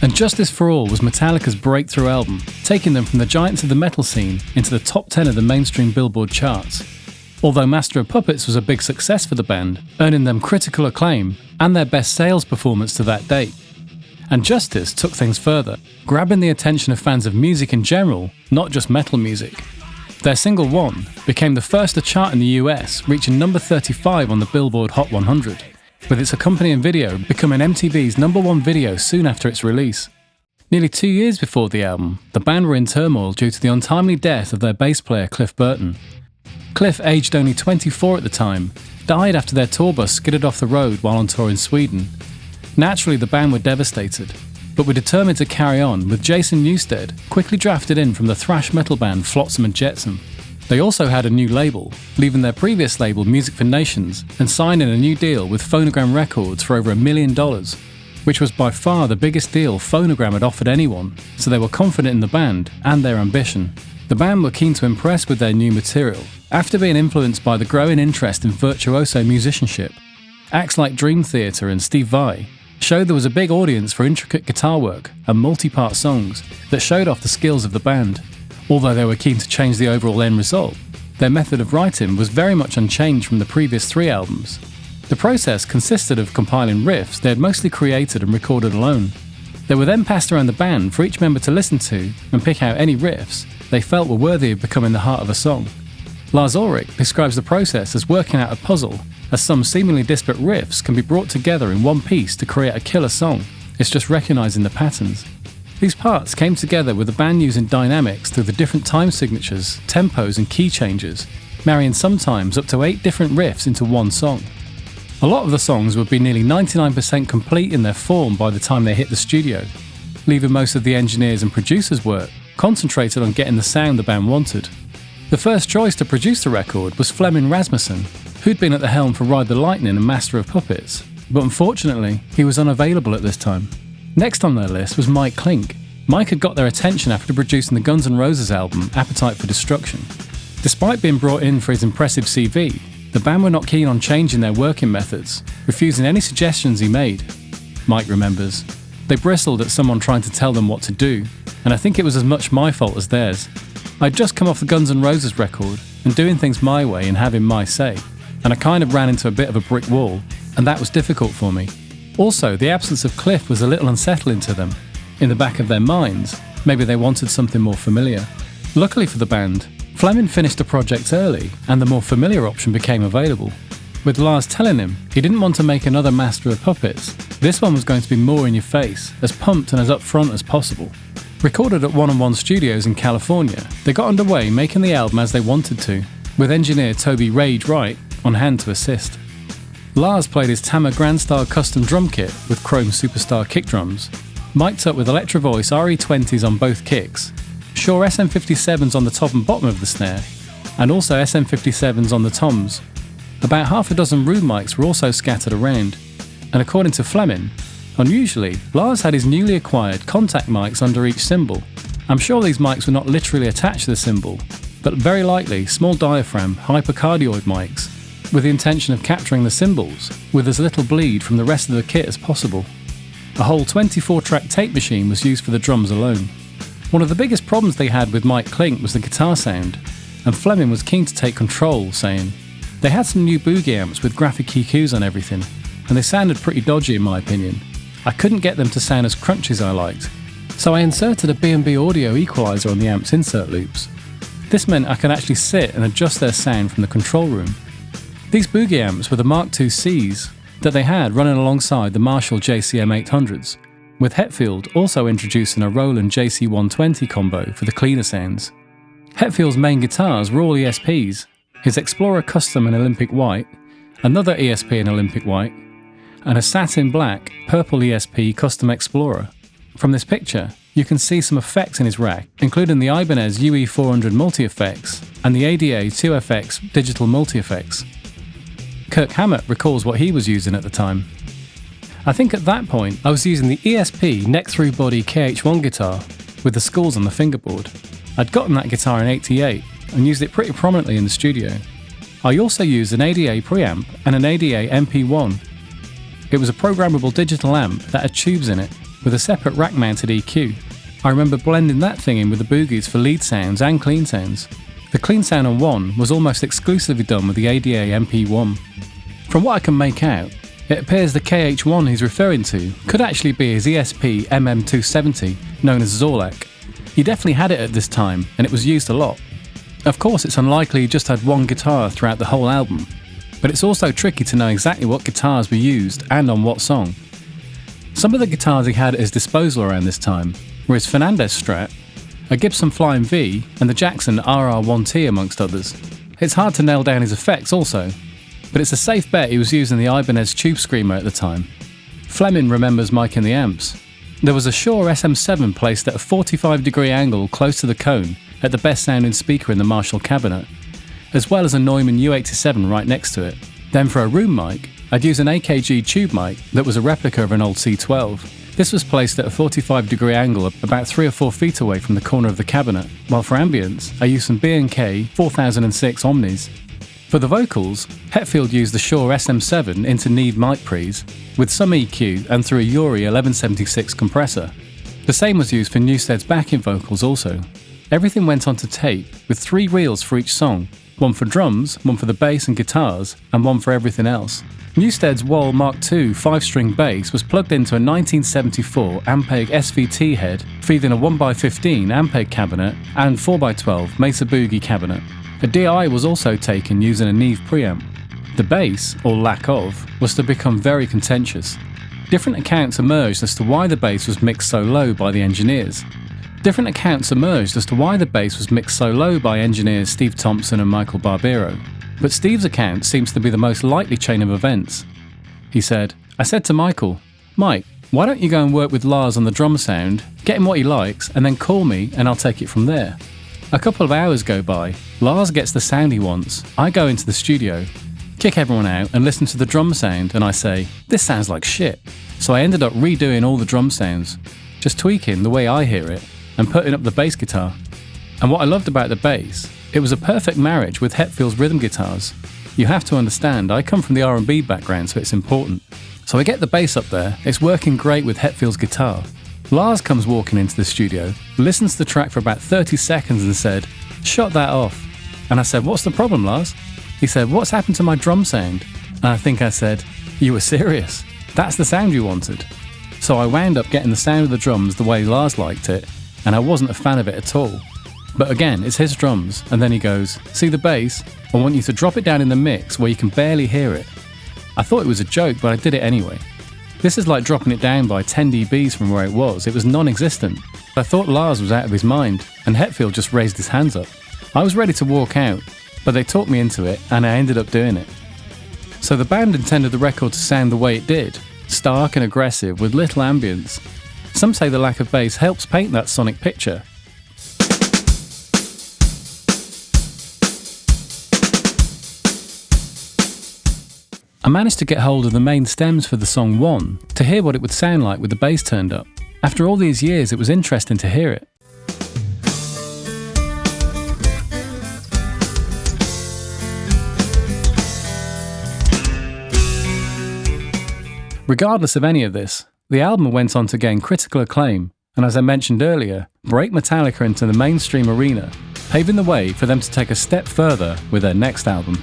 And Justice for All was Metallica's breakthrough album, taking them from the giants of the metal scene into the top 10 of the mainstream Billboard charts. Although Master of Puppets was a big success for the band, earning them critical acclaim and their best sales performance to that date. And Justice took things further, grabbing the attention of fans of music in general, not just metal music. Their single One became the first to chart in the US, reaching number 35 on the Billboard Hot 100. With its accompanying video becoming MTV's #1 video soon after its release. Nearly 2 years before the album, the band were in turmoil due to the untimely death of their bass player Cliff Burton. Cliff, aged only 24 at the time, died after their tour bus skidded off the road while on tour in Sweden. Naturally, the band were devastated, but were determined to carry on, with Jason Newsted quickly drafted in from the thrash metal band Flotsam and Jetsam. They also had a new label, leaving their previous label Music for Nations and signing a new deal with Phonogram Records for over $1 million, which was by far the biggest deal Phonogram had offered anyone, so they were confident in the band and their ambition. The band were keen to impress with their new material, after being influenced by the growing interest in virtuoso musicianship. Acts like Dream Theater and Steve Vai showed there was a big audience for intricate guitar work and multi-part songs that showed off the skills of the band. Although they were keen to change the overall end result, their method of writing was very much unchanged from the previous 3 albums. The process consisted of compiling riffs they had mostly created and recorded alone. They were then passed around the band for each member to listen to and pick out any riffs they felt were worthy of becoming the heart of a song. Lars Ulrich describes the process as working out a puzzle, as some seemingly disparate riffs can be brought together in one piece to create a killer song. It's just recognising the patterns. These parts came together with the band using dynamics through the different time signatures, tempos and key changes, marrying sometimes up to 8 different riffs into one song. A lot of the songs would be nearly 99% complete in their form by the time they hit the studio, leaving most of the engineers and producers' work concentrated on getting the sound the band wanted. The first choice to produce the record was Flemming Rasmussen, who'd been at the helm for Ride the Lightning and Master of Puppets, but unfortunately he was unavailable at this time. Next on their list was Mike Klink. Mike had got their attention after producing the Guns N' Roses album Appetite for Destruction. Despite being brought in for his impressive CV, the band were not keen on changing their working methods, refusing any suggestions he made. Mike remembers, "They bristled at someone trying to tell them what to do, and I think it was as much my fault as theirs. I'd just come off the Guns N' Roses record and doing things my way and having my say, and I kind of ran into a bit of a brick wall, and that was difficult for me." Also, the absence of Cliff was a little unsettling to them. In the back of their minds, maybe they wanted something more familiar. Luckily for the band, Flemming finished the project early and the more familiar option became available. With Lars telling him he didn't want to make another Master of Puppets, this one was going to be more in your face, as pumped and as upfront as possible. Recorded at 1&1 Studios in California, they got underway making the album as they wanted to, with engineer Toby Rage Wright on hand to assist. Lars played his Tama Grand-style custom drum kit with chrome superstar kick drums, mic'd up with Electro Voice RE20s on both kicks, Shure SM57s on the top and bottom of the snare, and also SM57s on the toms. About half a dozen room mics were also scattered around, and according to Flemming, unusually, Lars had his newly acquired contact mics under each cymbal. I'm sure these mics were not literally attached to the cymbal, but very likely small diaphragm, hypercardioid mics, with the intention of capturing the cymbals with as little bleed from the rest of the kit as possible. A whole 24-track tape machine was used for the drums alone. One of the biggest problems they had with Mike Klink was the guitar sound, and Flemming was keen to take control, saying, "They had some new boogie amps with graphic EQs on everything, and they sounded pretty dodgy in my opinion. I couldn't get them to sound as crunchy as I liked, so I inserted a B&B audio equalizer on the amp's insert loops. This meant I could actually sit and adjust their sound from the control room." These boogie amps were the Mark II Cs that they had running alongside the Marshall JCM 800s, with Hetfield also introducing a Roland JC120 combo for the cleaner sounds. Hetfield's main guitars were all ESPs, his Explorer Custom in Olympic White, another ESP in Olympic White, and a satin black purple ESP Custom Explorer. From this picture, you can see some effects in his rack, including the Ibanez UE400 multi-effects and the ADA 2FX digital multi-effects. Kirk Hammett recalls what he was using at the time. "I think at that point I was using the ESP neck-through body KH1 guitar with the skulls on the fingerboard. I'd gotten that guitar in '88 and used it pretty prominently in the studio. I also used an ADA preamp and an ADA MP1. It was a programmable digital amp that had tubes in it. with a separate rack-mounted EQ. I remember blending that thing in with the boogies for lead sounds and clean sounds. The clean sound on one was almost exclusively done with the ADA MP1. From what I can make out, it appears the KH1 he's referring to could actually be his ESP MM270, known as Zorlak. He definitely had it at this time, and it was used a lot. Of course, it's unlikely he just had one guitar throughout the whole album, but it's also tricky to know exactly what guitars were used and on what song. Some of the guitars he had at his disposal around this time were his Fernandez Strat, a Gibson Flying V, and the Jackson RR1T amongst others. It's hard to nail down his effects also, but it's a safe bet he was using the Ibanez Tube Screamer at the time. Fleming remembers miking the amps. There was a Shure SM7 placed at a 45-degree angle close to the cone at the best sounding speaker in the Marshall cabinet, as well as a Neumann U87 right next to it. Then for a room mic, I'd use an AKG tube mic that was a replica of an old C12. This was placed at a 45-degree angle about 3 or 4 feet away from the corner of the cabinet, while for ambience, I used some B&K 4006 Omnis. For the vocals, Hetfield used the Shure SM7 into Neve mic pre's, with some EQ and through a Uri 1176 compressor. The same was used for Newsted's backing vocals also. Everything went onto tape, with 3 reels for each song, one for drums, one for the bass and guitars, and one for everything else. Newsted's Wall Mark II 5-string bass was plugged into a 1974 Ampeg SVT head, feeding a 1x15 Ampeg cabinet and 4x12 Mesa Boogie cabinet. A DI was also taken using a Neve preamp. The bass, or lack of, was to become very contentious. Different accounts emerged as to why the bass was mixed so low by the engineers. Steve Thompson and Michael Barbero, but Steve's account seems to be the most likely chain of events. He said, "I said to Michael, Mike, why don't you go and work with Lars on the drum sound, get him what he likes, and then call me and I'll take it from there." A couple of hours go by, Lars gets the sound he wants, I go into the studio, kick everyone out and listen to the drum sound, and I say, "This sounds like shit." So I ended up redoing all the drum sounds, just tweaking the way I hear it, and putting up the bass guitar. And what I loved about the bass, it was a perfect marriage with Hetfield's rhythm guitars. You have to understand, I come from the R&B background, so it's important. So I get the bass up there, it's working great with Hetfield's guitar. Lars comes walking into the studio, listens to the track for about 30 seconds and said, "Shut that off." And I said, "What's the problem, Lars?" He said, "What's happened to my drum sound?" And I think I said, "You were serious? That's the sound you wanted?" So I wound up getting the sound of the drums the way Lars liked it, and I wasn't a fan of it at all. But again, it's his drums, and then he goes, "See the bass? I want you to drop it down in the mix where you can barely hear it." I thought it was a joke, but I did it anyway. This is like dropping it down by 10 dBs from where it was non-existent. I thought Lars was out of his mind, and Hetfield just raised his hands up. I was ready to walk out, but they talked me into it, and I ended up doing it. So the band intended the record to sound the way it did, stark and aggressive with little ambience. Some say the lack of bass helps paint that sonic picture. I managed to get hold of the main stems for the song One to hear what it would sound like with the bass turned up. After all these years, it was interesting to hear it. Regardless of any of this, the album went on to gain critical acclaim, and as I mentioned earlier, break Metallica into the mainstream arena, paving the way for them to take a step further with their next album.